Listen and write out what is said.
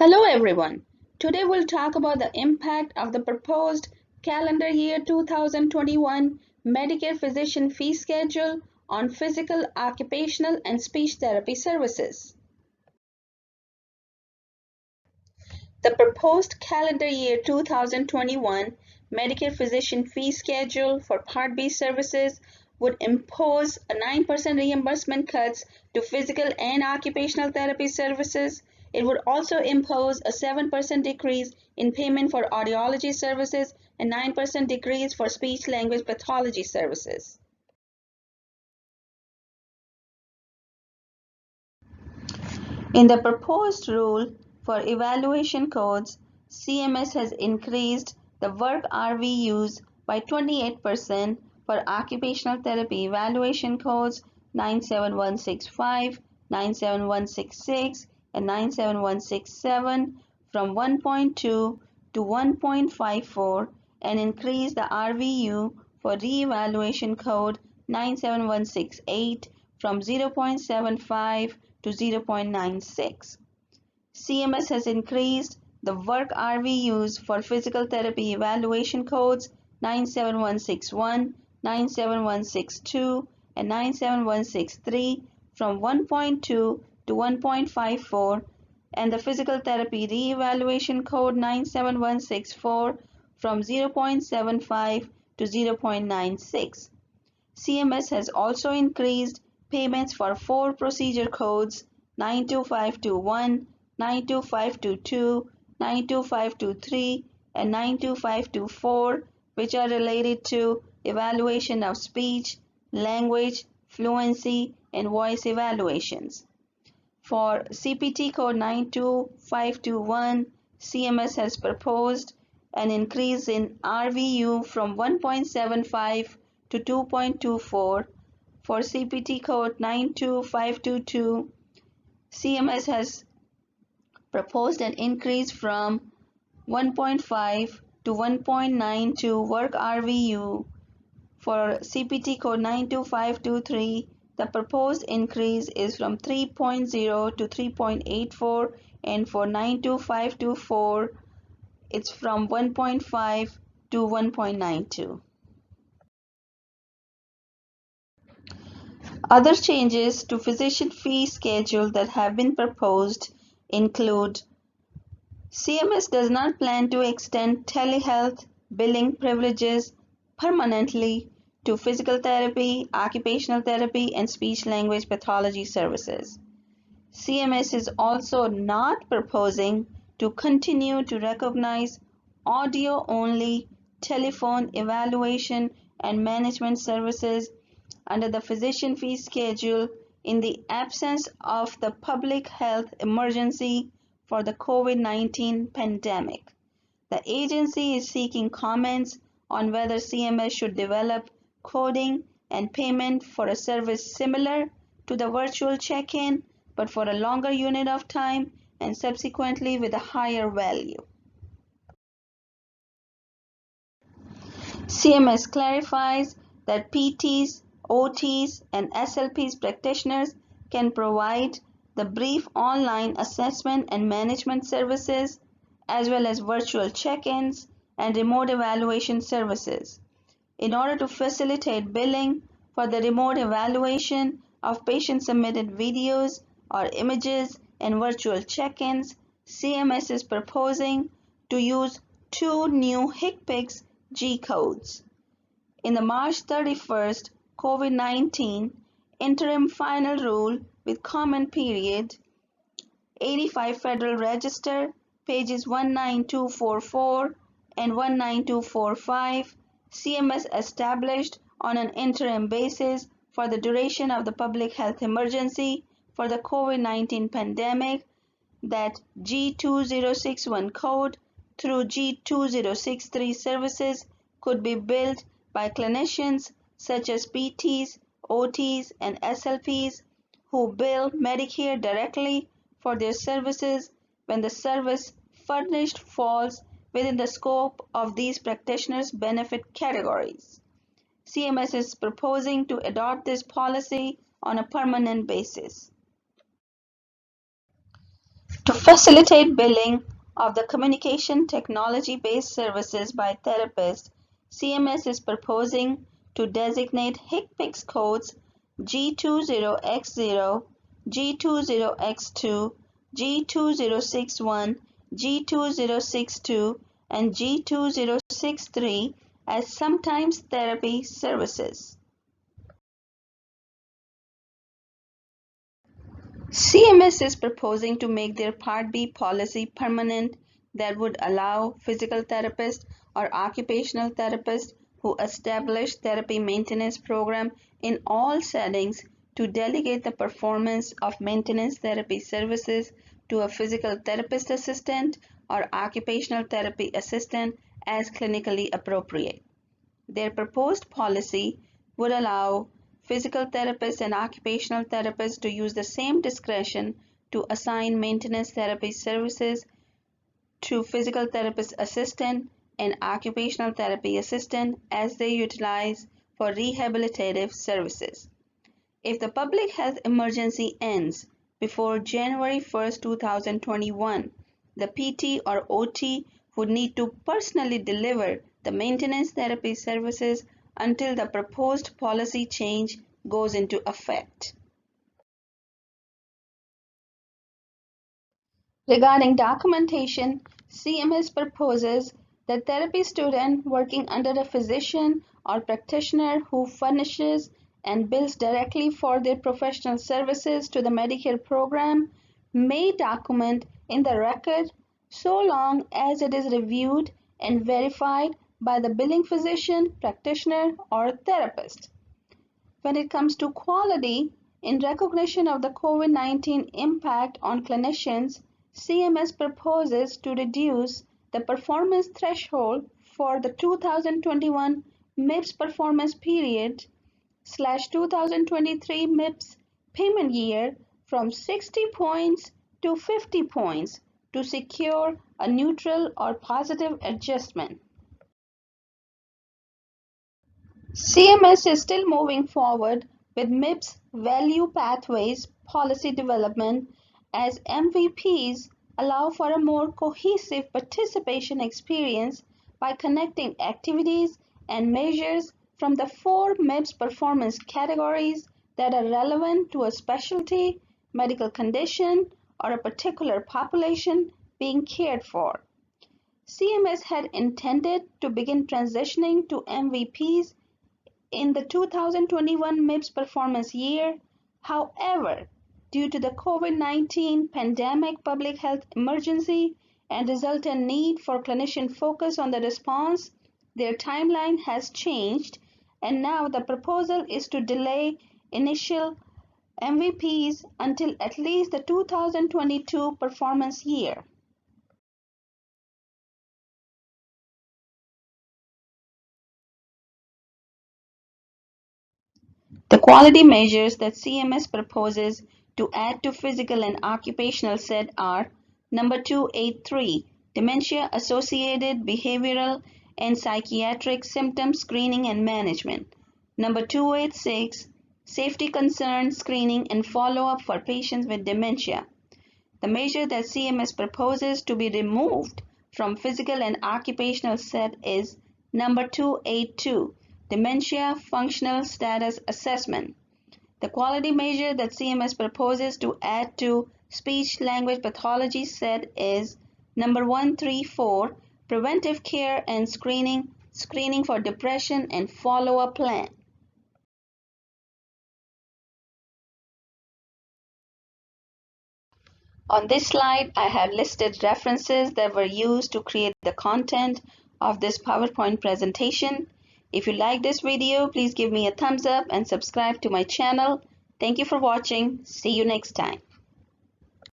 Hello everyone. Today we'll talk about the impact of the proposed calendar year 2021 Medicare physician fee schedule on physical, occupational, and speech therapy services. The proposed calendar year 2021 Medicare physician fee schedule for Part B services would impose a 9% reimbursement cuts to physical and occupational therapy services. It would also impose a 7% decrease in payment for audiology services and 9% decrease for speech language pathology services. In the proposed rule for evaluation codes, CMS has increased the work RVUs by 28% for occupational therapy evaluation codes 97165, 97166, and 97167 from 1.2 to 1.54 and increased the RVU for re-evaluation code 97168 from 0.75 to 0.96. CMS has increased the work RVUs for physical therapy evaluation codes 97161, 97162, and 97163 from 1.2 to 1.54 and the physical therapy re-evaluation code 97164 from 0.75 to 0.96. CMS has also increased payments for four procedure codes 92521, 92522, 92523, and 92524, which are related to evaluation of speech, language, fluency, and voice evaluations. For CPT code 92521, CMS has proposed an increase in RVU from 1.75 to 2.24. For CPT code 92522, CMS has proposed an increase from 1.5 to 1.92 work RVU. For CPT code 92523, the proposed increase is from 3.0 to 3.84, and for 92524, it's from 1.5 to 1.92. Other changes to physician fee schedule that have been proposed include CMS does not plan to extend telehealth billing privileges permanently to physical therapy, occupational therapy, and speech language pathology services. CMS is also not proposing to continue to recognize audio-only telephone evaluation and management services under the physician fee schedule in the absence of the public health emergency for the COVID-19 pandemic. The agency is seeking comments on whether CMS should develop coding and payment for a service similar to the virtual check-in, but for a longer unit of time and subsequently with a higher value. CMS clarifies that PTs, OTs, and SLPs practitioners can provide the brief online assessment and management services, as well as virtual check-ins and remote evaluation services. In order to facilitate billing for the remote evaluation of patient-submitted videos or images and virtual check-ins, CMS is proposing to use two new HCPCS G-codes. In the March 31st COVID-19 interim final rule with comment period 85 Federal Register pages 19244 and 19245, CMS established on an interim basis for the duration of the public health emergency for the COVID-19 pandemic that G2061 code through G2063 services could be billed by clinicians such as PTs, OTs, and SLPs who bill Medicare directly for their services when the service furnished falls within the scope of these practitioners' benefit categories. CMS is proposing to adopt this policy on a permanent basis. To facilitate billing of the communication technology-based services by therapists, CMS is proposing to designate HCPCS codes G20X0, G20X2, G2061, G2062, and G2063 as sometimes therapy services. CMS is proposing to make their Part B policy permanent that would allow physical therapists or occupational therapists who establish therapy maintenance program in all settings to delegate the performance of maintenance therapy services to a physical therapist assistant or occupational therapy assistant as clinically appropriate. Their proposed policy would allow physical therapists and occupational therapists to use the same discretion to assign maintenance therapy services to physical therapist assistant and occupational therapy assistant as they utilize for rehabilitative services. If the public health emergency ends before January 1, 2021, the PT or OT would need to personally deliver the maintenance therapy services until the proposed policy change goes into effect. Regarding documentation, CMS proposes that therapy student working under a physician or practitioner who furnishes and bills directly for their professional services to the Medicare program may document in the record so long as it is reviewed and verified by the billing physician, practitioner, or therapist. When it comes to quality, in recognition of the COVID-19 impact on clinicians, CMS proposes to reduce the performance threshold for the 2021 MIPS performance period / 2023 MIPS payment year from 60 points to 50 points to secure a neutral or positive adjustment. CMS is still moving forward with MIPS value pathways policy development as MVPs allow for a more cohesive participation experience by connecting activities and measures from the 4 MIPS performance categories that are relevant to a specialty, medical condition, or a particular population being cared for. CMS had intended to begin transitioning to MVPs in the 2021 MIPS performance year. However, due to the COVID-19 pandemic public health emergency and resultant need for clinician focus on the response, their timeline has changed, and now the proposal is to delay initial MVPs until at least the 2022 performance year. The quality measures that CMS proposes to add to physical and occupational SED are number 283, dementia-associated behavioral and psychiatric symptom screening and management. Number 286, safety concern screening and follow-up for patients with dementia. The measure that CMS proposes to be removed from physical and occupational SED is number 282, Dementia Functional Status Assessment. The quality measure that CMS proposes to add to speech-language pathology SED is number 134, Preventive Care and Screening for Depression and Follow-up Plan. On this slide, I have listed references that were used to create the content of this PowerPoint presentation. If you like this video, please give me a thumbs up and subscribe to my channel. Thank you for watching. See you next time.